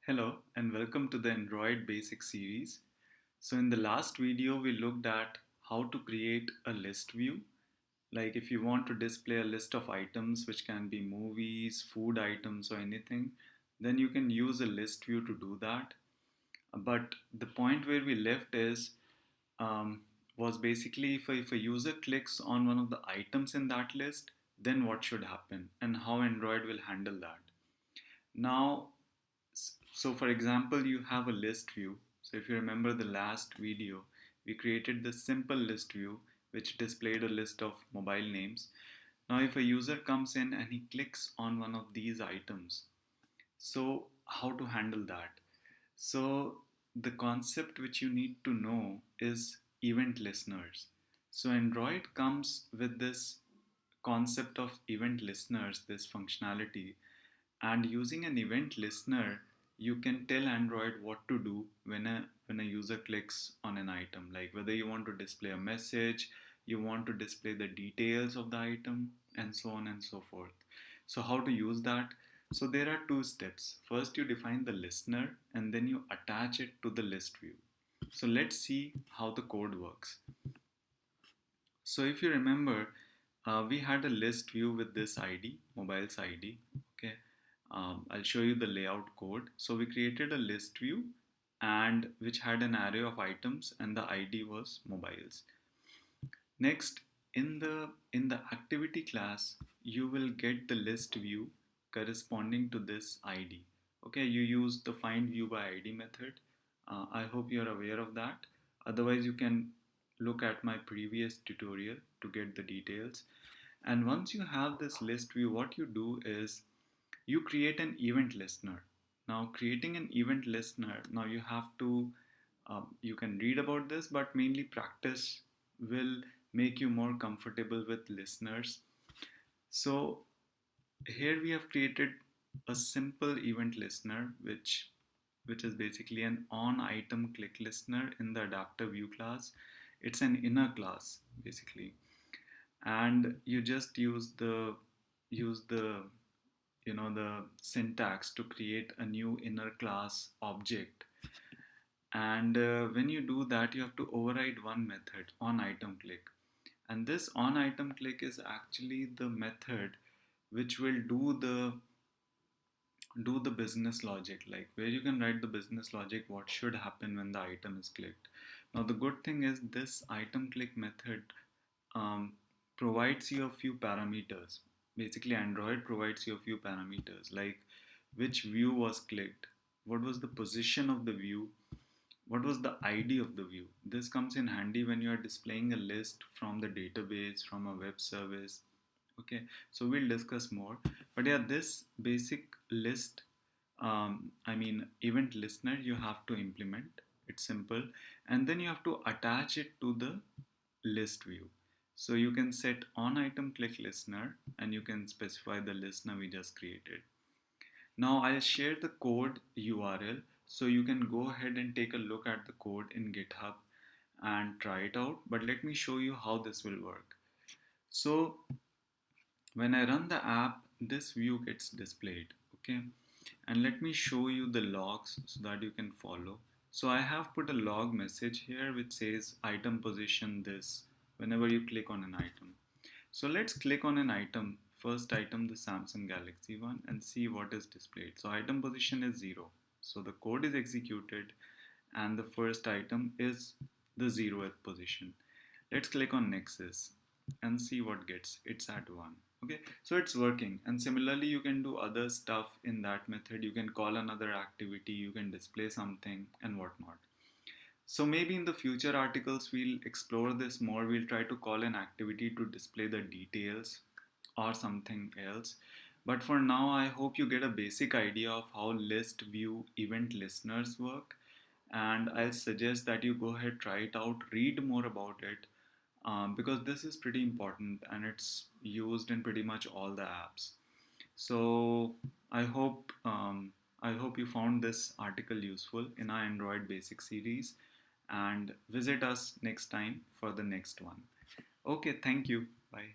Hello and welcome to the Android Basic series. So in the last video we looked at how to create a list view. Like if you want to display a list of items which can be movies, food items or anything, then you can use a list view to do that. But the point where we left is um, was basically if a user clicks on one of the items in that list, then what should happen and how Android will handle that. Now, so for example, you have a list view. So if you remember the last video, we created the simple list view which displayed a list of mobile names. Now if a user comes in and he clicks on one of these items, so how to handle that? So the concept which you need to know is event listeners. So Android comes with this concept of event listeners, this functionality, and using an event listener, you can tell Android what to do when a user clicks on an item, like whether you want to display a message, you want to display the details of the item, and so on and so forth. So how to use that? So there are two steps. First, you define the listener, and then you attach it to the list view. So let's see how the code works. So if you remember, we had a list view with this ID, mobiles ID. Okay, I'll show you the layout code. So we created a list view and which had an array of items and the ID was mobiles. Next, in the activity class, you will get the list view corresponding to this ID. Okay, you use the find view by ID method. I hope you're aware of that. Otherwise, you can look at my previous tutorial to get the details. And once you have this list view, what you do is you create an event listener. Now creating an event listener, now you have to you can read about this, but mainly practice will make you more comfortable with listeners. So here we have created a simple event listener which is basically an on item click listener in the adapter view class. It's an inner class basically, and you just use the the syntax to create a new inner class object. And when you do that, you have to override one method on item click, and this on item click is actually the method which will do the business logic, like where you can write the business logic what should happen when the item is clicked. Now the good thing is this item click method um, provides you a few parameters. Basically, Android provides you a few parameters like which view was clicked, what was the position of the view, what was the ID of the view. This comes in handy when you are displaying a list from the database, from a web service. Okay, so we'll discuss more. But yeah, this basic list, event listener, you have to implement. It's simple, and then you have to attach it to the list view. So you can set on item click listener and you can specify the listener we just created. Now I'll share the code URL so you can go ahead and take a look at the code in GitHub and try it out. But let me show you how this will work. So when I run the app, this view gets displayed. Okay, and let me show you the logs so that you can follow. So I have put a log message here which says item position this whenever you click on an item. So let's click on an item, first item, the Samsung Galaxy one, and see what is displayed. So item position is 0. So the code is executed and the first item is the 0th position. Let's click on Nexus and see what gets. It's at 1. Okay, so it's working. And similarly, you can do other stuff in that method. You can call another activity, you can display something and whatnot. So maybe in the future articles, we'll explore this more. We'll try to call an activity to display the details or something else. But for now, I hope you get a basic idea of how list view event listeners work. And I'll suggest that you go ahead, try it out, read more about it, because this is pretty important and it's used in pretty much all the apps. So I hope you found this article useful in our Android Basic series, and visit us next time for the next one. Okay, thank you. Bye.